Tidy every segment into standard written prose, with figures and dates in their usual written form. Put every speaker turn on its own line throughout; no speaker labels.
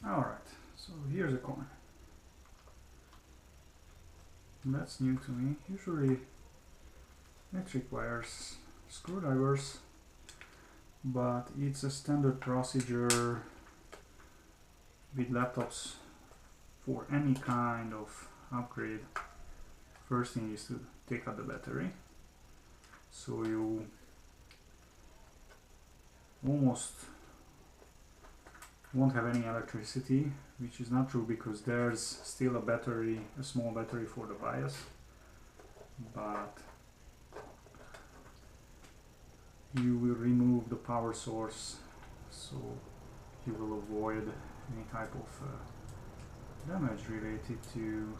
Alright, so here's a coin. That's new to me. Usually it requires screwdrivers, but it's a standard procedure with laptops for any kind of upgrade. First thing is to take out the battery, so you almost won't have any electricity, which is not true because there's still a battery, a small battery for the bias, but you will remove the power source, so you will avoid any type of damage related to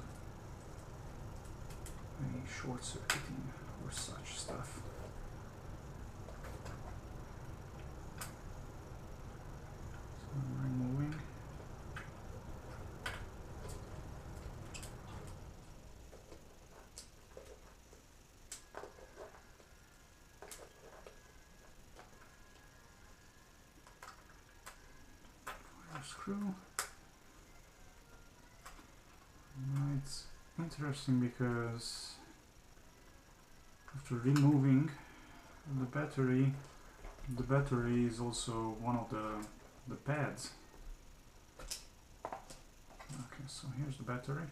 any short circuiting or such stuff. So I'm removing. Fire screw. It's interesting because after removing the battery is also one of the pads. Okay, so here's the battery,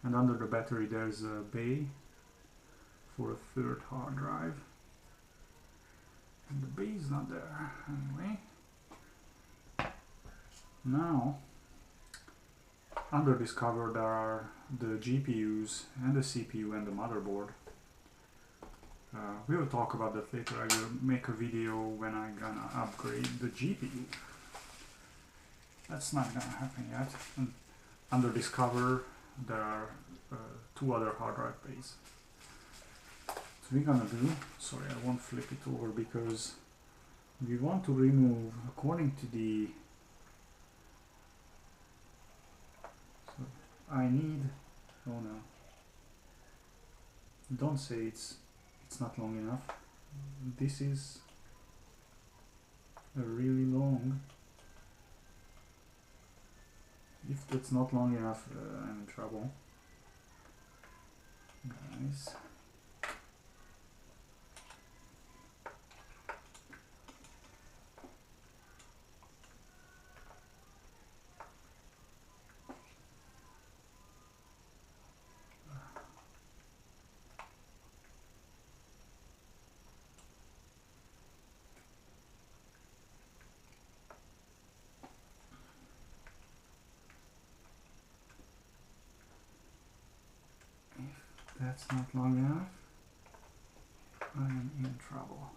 and under the battery there's a bay for a third hard drive, and the bay is not there anyway. Now under this cover there are the GPUs and the CPU and the motherboard. We will talk about that later. I will make a video when I'm gonna upgrade the GPU. That's not gonna happen yet. And under this cover there are two other hard drive bays. So we're gonna do, sorry I won't flip it over because we want to remove, according to the, so I need, oh no, don't say it's not long enough. This is a really long. If that's not long enough, I'm in trouble. Guys. That's not long enough, I am in trouble.